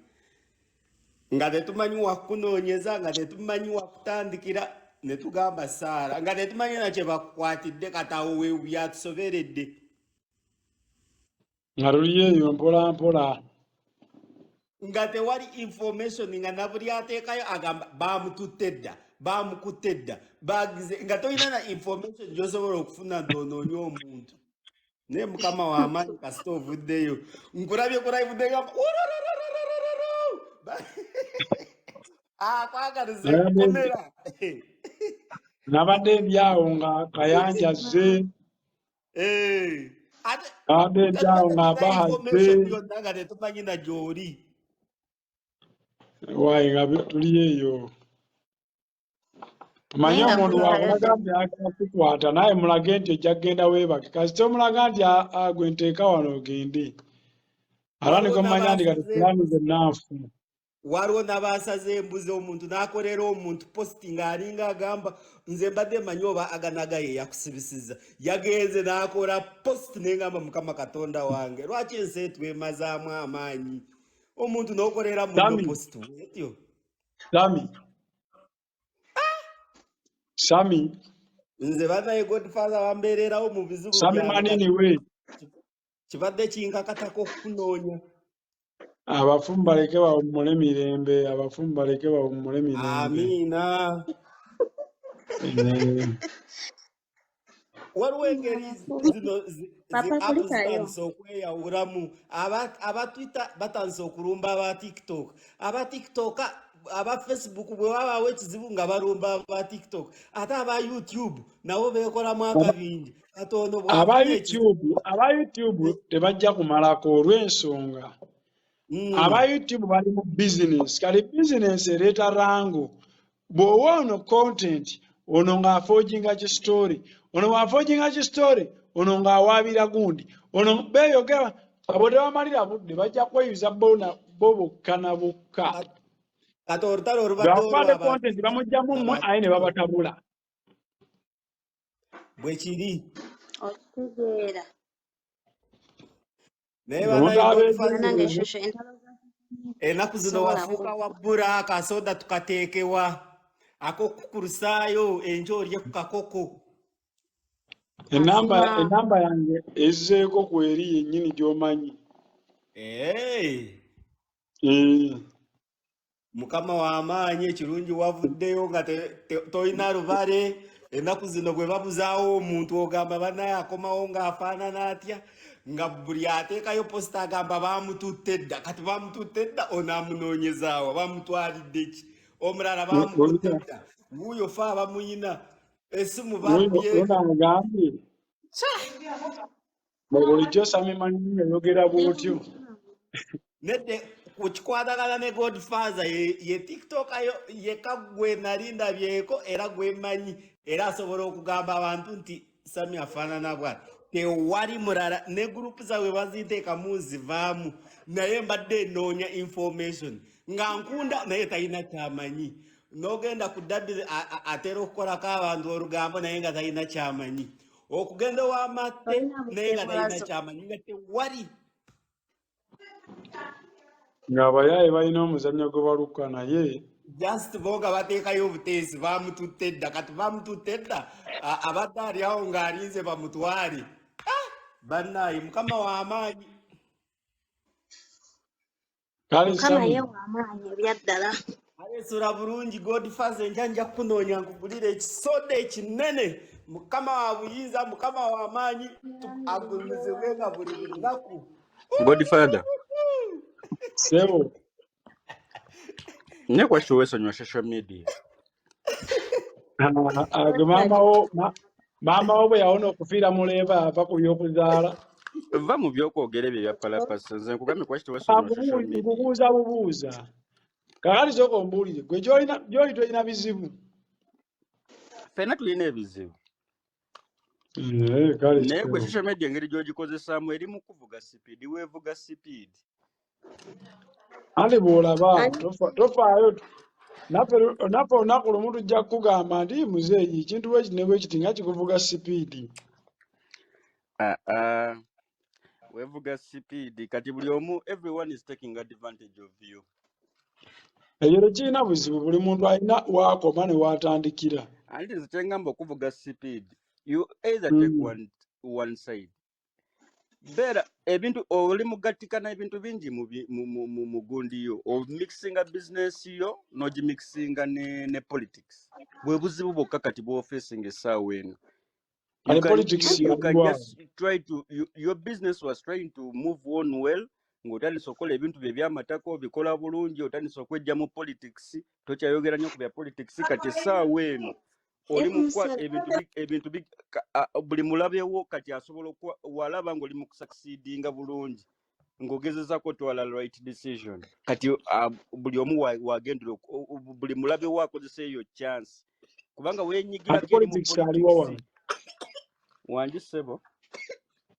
S4: Nga tetumanyi wakunoonyeza, nga tetumanyi wakutandikira, ne tugamba Saara, nga tetumanyi na kye bakukwatidde katawo we byatusoberedde.
S1: Nga luli eyo mpola mpola.
S4: Nga tewali information nga nabuli ateekayo agamba baamututte dda, baamukutte dda, baagize, nga tolina na information gy'osobola okufuna ndoonoonye omuntu. Naye Mukama w'amaanyi kasita ovuddeyo nkulabye ku live ngamba kwagaliza ekkomera.
S1: Nabadde ndyawo nga Kayanja azze. Nabadde ndyawo nga Baha azze.
S4: Yonna nga tetumanyi na gy'oli.
S1: Waayi nga tuli eyo. Omanyi omuntu wakulaga nti ayagala kukwata naye mulage nti ojja kgenda weebake. Kasita omulaga nti gwe nteeka wano ogende. Ala niko mmanya nti kati pulaani zonna nfuna.
S4: Waliwo n'abaasaze embuzi, omuntu n'akolera omuntu positi ng'alinga agamba nze mbadde manyi oba aganaga ye yakusibisiza. Yagenze n'akola positi n'engamba Mukama Katonda wange. Lwaki ensi etwemazaamu amaanyi? Omuntu n'okolera munno positi bwetyo.
S1: Sami.
S4: Nze bannaye Godfather bambeererawo mu bizibu
S1: Sami manini we.
S4: Kibadde kinkakatako okunoonya.
S1: Abafumu baleke bawummule mirembe. Abafumu baleke bawummule mirembe.
S4: Amiina. Waliwo engeri zino zitandise okweyawulamu. Abatwitter batandise okulumba aba TikTok. Aba TikTok, aba Facebook bwe babaawo ekizibu nga balumba aba TikTok. Ate aba YouTube nabo beekolamu akabingi. Katono
S1: aba YouTube tebajja kumalako olw'ensonga. Aba YouTube bali mu bizinesi. Kale bizinesi ereeta rango. Bw'owa ono content, ono ng'afoojinga ki story. Ono bw'afoojinga ki story, ono ng'awaabira gundi. Ono beeyogera abo tebamalira budde bajja kweyuza bo bokka na bokka.
S4: Kati olutalo olubadde
S1: olwo content bamugjamu mmwe aye ne babatabula.
S4: Bwe kiri.
S2: Okitegeera.
S4: Naye ennaku zino wafuuka wa bbula akasoda tukateekewa. akokukurusaayo enkya olye ku kakoko.
S1: Enamba yange ezzeeko ku eri yennyini gy'omanyi.
S4: Mukama w'amaanyi ekirungi wavuddeyo nga toyina lubale. Ennaku zino bwe babuzaawo omuntu ogamba bannaye akomawo ng'afaanana atya, nga buli ateekayo posita agamba baamututte dda. Kati baamututte dda onaamunoonyezaawa bamutwalidde ki? Omulala baamukutte dda, wuuyo fa bamuyina, essimu babbye.
S1: Onamugambye bulijjo Sami Manyi yayogera bw'otyo.
S4: Nedde ku kikwatagana ne Godfather ye TikTok yekka gwe nali ndabyeko era gwe mmanyi era asobola okugamba abantu nti Sami afaanana bw'ati. Tewali mulala ne gurupu zaabwe baziteekamu nzivaamu, naye mbadde nnoonya information nga nkunda naye talina kyamanyi. N'ogenda ku daddi atera okukolako abantu olugambo naye nga talina kyamanyi. Okugenda ow'amatte naye nga talina kyamanyi nga tewali.
S1: Ng'abayaaye balina omuzannyo gwe baluka naye
S4: Just bo nga bateekayo obuteesi baamututte dda. Kati baamututte dda abadde ali awo ng'alinze bamutwale. Bannaaye Mukama w'amaanyi.
S5: Mukama ye w'amaanyi ebyaddala.
S4: Alesula bulungi Godfather enkya nja kunoonya nkugulire ekisoda ekinene. Mukama wa buyinza, Mukama w'amaanyi agulumizibwe nga buli lunaku.
S6: Godfather.
S1: Sebo.
S6: Ne question wesonyiwa social media.
S1: Maama wo bwe yawona okufiira muleeba ava ku by'okuzaala.
S6: Va mu by'okwogera ebyo ebya palapasa. Nze nkugambye question wesonyiwa social media.
S1: Nkubuuza. Kakati sooka ombuulire gwe gy'oli tolina bizibu.
S6: Ffenna tulina ebizibu.
S1: Kale
S6: naye gwe social media engeri gy'ogikozesaamu eri mu kuvuga sipiidi weevuga sipiidi.
S1: Ate bw'olaba tofaayo. Naffe olunaku lumu tujja kukugamba nti muzeeyi ekintu bwe kiti ne bwe kiti nga kikuvuga sipiidi.
S6: Weevuga sipiidi kati buli omu everyone is taking advantage of you.
S1: Ekyo tekirina buzibu, buli muntu alina waakoma ne waatandikira.
S6: Anti nze kyengamba okuvuga sipiidi, you either take one side. Beera ebintu oli mugattikana ebintu bingi mu gundi yo, mixinga business yo n'ogimixinga ne politics. Bwe buzibu bwokka kati bw'ofeesinga essaawa eno. You can just try to, your business was trying to move on well. Ng'otandisa okukola ebintu bye by'amatako bikola bulungi, otandisa okwejja mu politics, tokyayogera nnyo ku bya politics, kati essaawa eno oli mukwa ebintu buli mulabewo kati asobola walaba ng'oli mu kusucceedinga bulungi ng'ogezezaako twala right decision. Kati buli omu wagendera buli mulabewo akozesa eyo chance kubanga weenyigirako eri mu politics. Wangi Sebo?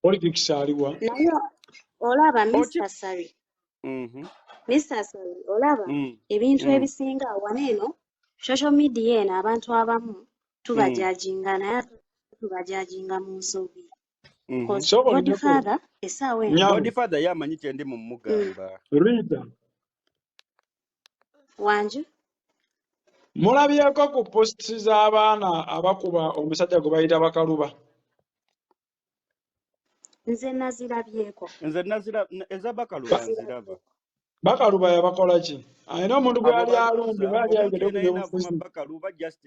S1: Politics aliwa?
S5: Naye olaba Mr. Sari. Mr. Sari, olaba ebintu ebisinga waneeno social media eno abantu abamu tubajajinga naye tubajajinga mu nsobi. Godfather essaawa eno.
S6: Godfather yamanyi kye ndi mu mugamba.
S1: Rita.
S5: Wanju?
S1: Mulabyeko ku posti z'abaana abakuba omusajja gwe bayita Bakaluba.
S5: Nze nazirabyeko.
S6: Eza Bakaluba nziraba.
S1: Bakaluba yabakola ki? Ayina omuntu gwe yali alumbye baali ayogedde ku byobufuzi.
S6: Bakaluba just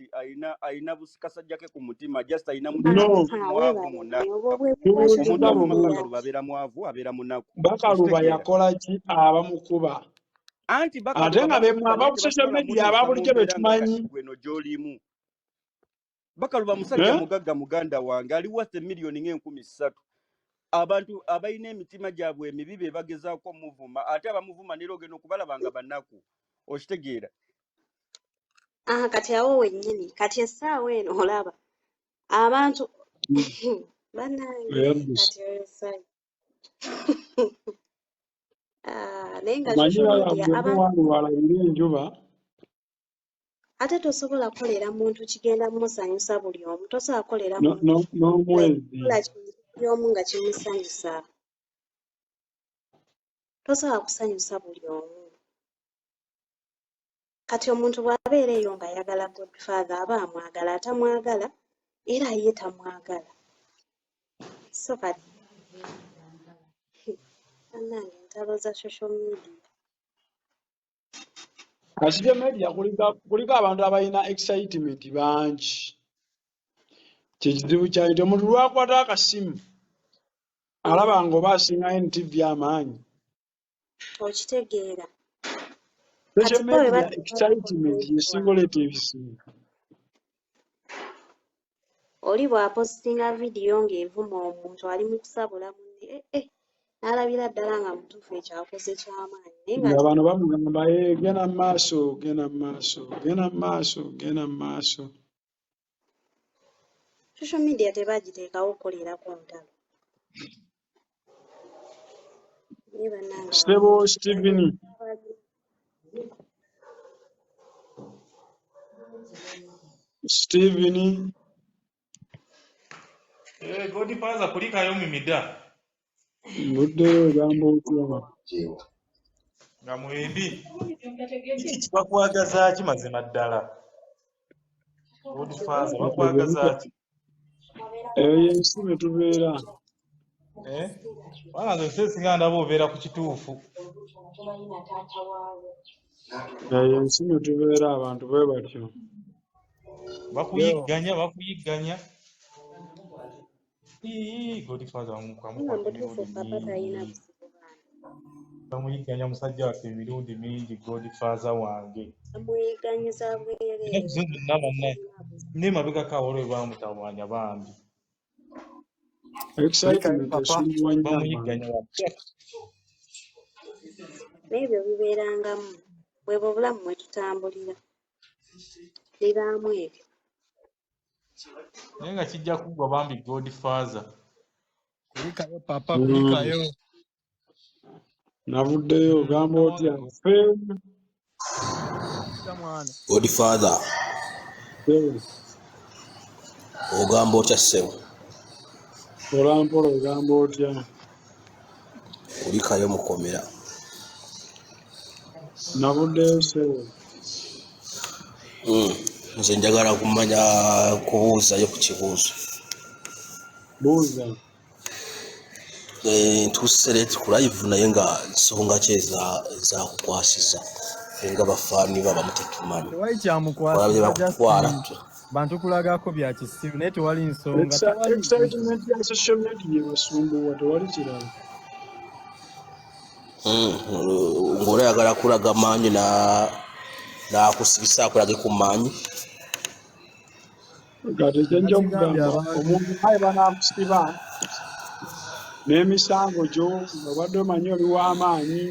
S6: ayina busikasajja ke ku mutima, just ayina
S1: mwavu
S6: Bakaluba abeera mwavu, abeera munaku.
S1: Bakaluba yakola ki abamukuba?
S6: Anti Bakaluba
S1: ate nga bemwaba ku social media ababulijjo betumanyi.
S6: Bakaluba musajja mugagga muganda wange ali worth millioni ng'enkumi 3. Abantu abalina emitima gyabwe emibi be bagezaako muvuma ate abamuvuma nero ogenda okubalabanga bannaku okitegeera.
S5: Kati awo wennyini kati essaawa eno olaba abantu bannange kati oyosayi naye nga social media
S1: abantu enjuba
S5: ate tosobola kukolera muntu kigenda mumusanyusa buli omu, tosobola kukolera
S1: n'omwezi
S5: y'omu nga kimusanyusa, tosobola kusanyusa buli omu. Kati omuntu bw'abeera eyo ng'ayagala Godfather aba amwagala atamwagala era ye tamwagala. So kati bannange entalo za social media.
S1: Social media kuliko abantu abalina excitement bangi. Kizibu kyange nti omuntu lwakwata akasimu alaba ng'oba asinga NTV amaanyi.
S5: Okitegeera.
S1: Social
S5: Kati bo bwe
S1: media
S5: badda
S1: excitement yesinga oleeta ebizibu.
S5: oli bw'apostinga vidiyo ng'evuma omuntu ali mu kusabula munne n'alabira ddala nga mutuufu ekyakoze ky'amaanyi naye nga
S1: Nga bano bamugamba genda mu maaso, genda mu maaso, genda mu maaso, genda mu maaso.
S5: social media tebagiteekawo kukolerako ntalo. Naye bannange
S1: Ssebo Stephen. Stephen.
S7: Godfather kulikayo mimida.
S1: Mbuddeyo ogamba otya?
S7: Nga mwembi. Bakwagaza ki mazima ddala? Godfather bakwagaza ki?
S1: Eyo y'ensi mwe tubeera.
S7: Wala nze singa ndaba obeera ku kituufu.
S1: Eyo y'ensi mwe tubeera abantu bwe batyo.
S7: Bakuyigganya. Godfather
S5: Mutuufu papa talina buzibu bwana.
S7: bamuyigganya musajja waffe emirundi mingi Godfather wange.
S5: Bamuyigganyiza bwereere.
S7: Ne mabegako awo olwo bamutawaanya bambi.
S1: Excitement esuliwa nnyo
S7: Bamuyigganya
S1: abantu.
S5: N'ebyo bibeerangamu bwebwo obulamu mwe tutambulira. Libaamu ebyo.
S7: Naye nga kijja kuggwa bambi Godfather.
S6: Kulikayo papa, kulikayo.
S1: Navuddeyo ogamba otya?
S8: Godfather. Ogamba otya ssebo?
S1: Olampola ogamba otya?
S8: Kulikayo mukomera.
S1: Navuddeyo ssebo.
S8: Nze njagala kumanya kubuuzayo ku kibuuzo.
S1: Buuza.
S8: Ntuuse leeti ku live naye nga nsonga ki ezakukwasiza nga bafaani babamu tetumanyi.
S6: Tewali kyamukwasiza bantu kulagako bya kisiru naye tewali nsonga.
S1: Excitement ya social media ebasumbuwa tewali kirala.
S8: Ng'oyagala kulaga maanyi n'akusibisa akulage ku maanyi.
S1: Kati kyenja okugamba omuntu naye banaakusiba n'emisango gyo nga obadde omanyi oli w'amaanyi.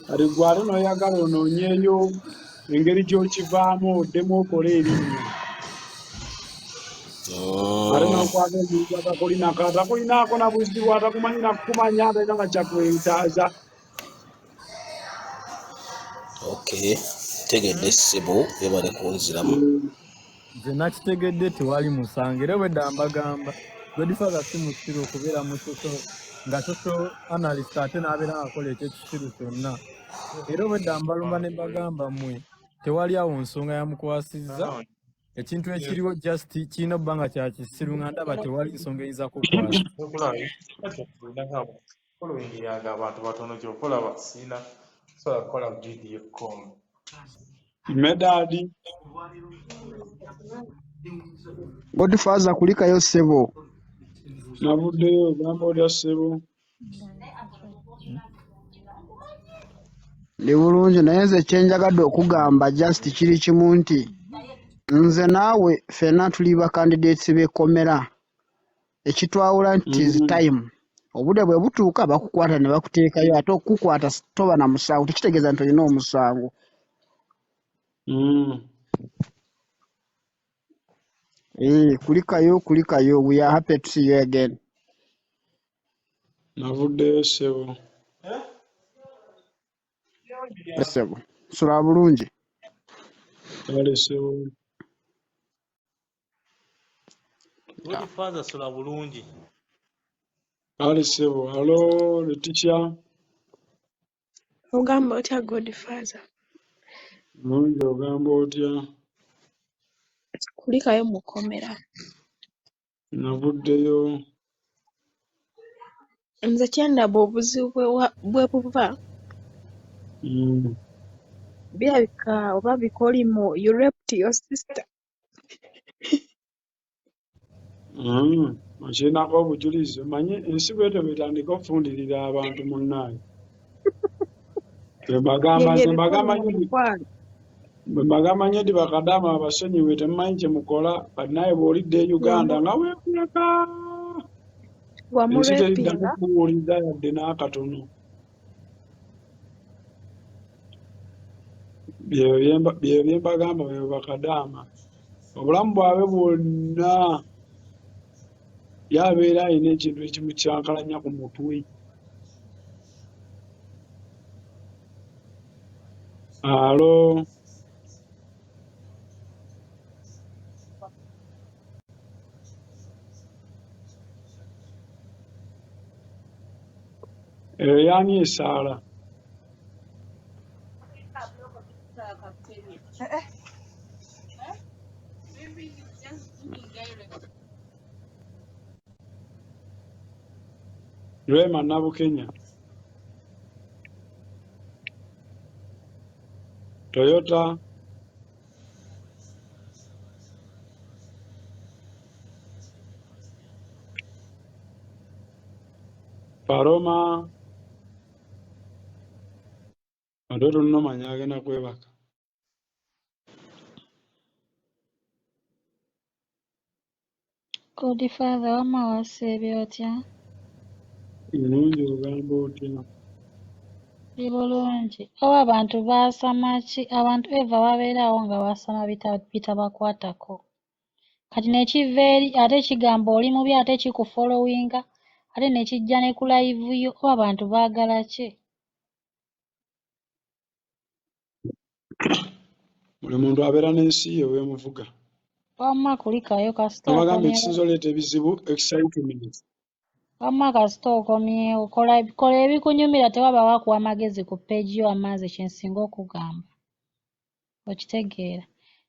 S1: Kati gwe ate n'oyagala onoonyeeyo engeri gy'okivaamu oddemu okole erinnya. Ate n'okwata omuntu atakulinaako na buzibu atakumanyi nakukumanya atalina nga kyakwetaaza.
S8: Okay, tegedde ssebo ebale kunziramu.
S6: Nze nakitegedde tewali musango era bwedda mbagamba Godfather si musiru okubeera mu social nga social analyst ate n'abeera akola ekyekisiru kyonna. Era bwedda mbalumba ne mbagamba mmwe tewali awo nsonga yamukwasizza. Ekintu ekiriwo just kirina obba nga kya kisiru nga ndaba tewali nsonga eyinza kukwasa.
S7: Abantu batono gyokolaba siina sobola kukola video call.
S1: Medadi.
S9: Godfather kulikayo ssebo.
S1: Navuddeyo ogamba otya ssebo?
S9: Ndi bulungi naye nze kyenjagadde okugamba just kiri kimu nti nze naawe ffenna tuli ba candidates b'ekkomera. Ekitwawula nti time. Obudde bwe butuuka bakukwata ne bakuteekayo ate okukukwata toba na musango tekitegeeza nti olina omusango. Kulikayo we are happy to see you again.
S1: Navuddeyo ssebo.
S9: Ssebo sula bulungi.
S1: Kale ssebo.
S7: Godfather sula bulungi.
S1: Kale ssebo. Halo Letitia.
S10: Ogamba otya Godfather?
S1: Mulungi ogamba otya?
S10: Kulikayo mu kkomera.
S1: Navuddeyo.
S10: Nze kyendaba obuzibu bwe buba birabika oba bikoli mu you raped your sister.
S1: Okirinako obujulizi. Omanyi ensi bwetyo bwetandika okufundirira abantu munnaye.
S10: Byebyo ebikoli mu mukwano.
S1: Bwe mbagamba nnyo nti bakadaama abasonyiwe temumanyi kye mukola kati naye bw'olidde e Uganda nga weekuleka. Ensi teriddamu
S10: Wamurepinga.
S1: kuwuliza yadde n'akatono. Bye bye mbagamba bwe bakadaama. Obulamu bwabwe bwonna yabeera alina ekintu ekimukyankalanya ku mutwe. Alo. Eyo yaani esaala. Rwema Nabukenya. Toyota. Paloma. Ate tunnomanya agenda kwebaka.
S11: Godfather wamma waseebye otya?
S1: Mulungi ogamba otya?
S11: Ndi bulungi. Oba abantu baasama ki? Abantu eva babeerawo nga basama bitabakwatako. Kati ne kiva eri ate kigamba oli mubi ate kikufolowinga ate ne kijja ne ku live yo oba abantu baagala ki?
S1: Buli muntu abeera n'ensi ye weemuvuga.
S11: Wamma kulikayo kasita
S1: Abagamba
S11: okomyewo.
S1: ekisinza oleeta ebizibu excitement.
S11: Wamma kasita okomyewo. Kola ebikunyumira tewaba wakuwa magezi ku ppeegi yo amaazi kye nsinga okugamba. Okitegeera.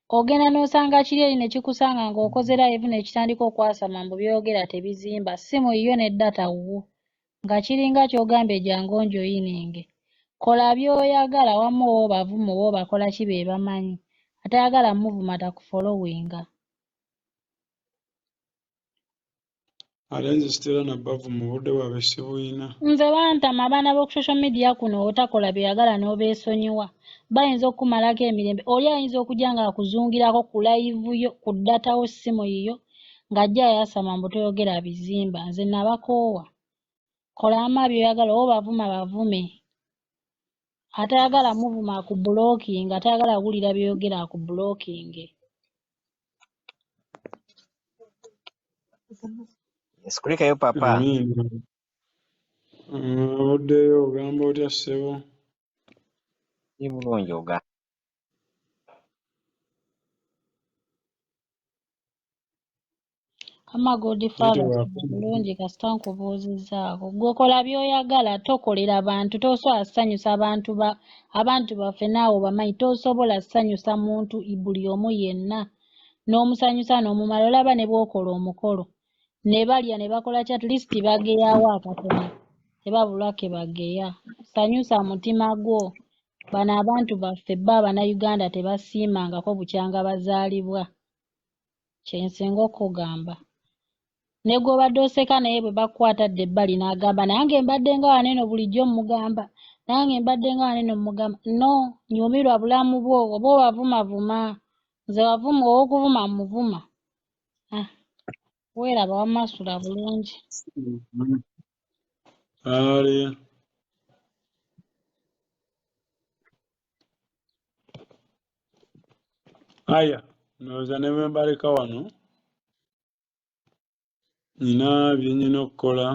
S11: Ogenda n'osanga kiri eri ne kikusanga ng'okoze live ne kitandika okwasama mbu byogera tebizimba. Ssimu yiyo ne data wuwo. Nga kiringa ky'ogambye jjangu onjoyininge. Kola by'oyagala wamma oba obavuma oba obakola ki be bamanyi. Atayagala muvuma takufolowinga.
S1: Ate nze sitera na bavuma obudde bwabwe sibuyina.
S11: Nze bantama abaana b'oku social media kuno otakola by'oyagala n'obeesonyiwa. Bayinza okukumalako emirembe. Oli ayinza okujja ng'akuzungirako ku live yo ku data wo ssimu yiyo ng'ajja ayasama mbu toyogera bizimba. Nze nabakoowa. Kola ama by'oyagala oba obavuma bavume. Atayagala muvuma akubulookinga, atayagala kuwulira by'oyogera akubulookinge.
S12: Yes, kulikayo papa.
S1: Amiina. Oddeyo ogamba otya ssebo?
S12: Ndi bulungi oga.
S11: Ama Godfather bulungi kasita nkubuuzizzaako. Gw'okola by'oyagala tokolera bantu tosobola ssanyusa abantu baffe naawe bamanyi tosobola ssanyusa muntu buli omu yenna n'omusanyusa n'omumala olaba ne bw'okola omukolo ne balya ne bakola ki at least bageyawo akatono tebabula ke bageya. Sanyusa mutima gwo. Bano abantu baffe bba Abannayuganda tebasiimangako bukyanga bazaalibwa. Kye nsinga okugamba. Ne gw'obadde oseka naye bwe bakukwatadde ebbali n'agamba nange mbadde nga waneno bulijjo mmugamba nange mbadde nga waneno mmugamba no nyumirwa bulamu bwo oba obavumavuma nze wavuma ow'okuvuma muvuma. Weeraba wamma sula bulungi.
S1: Alya. Aya, ndowooza ne bwe mbaleka wano, nina bye nnyina okukola.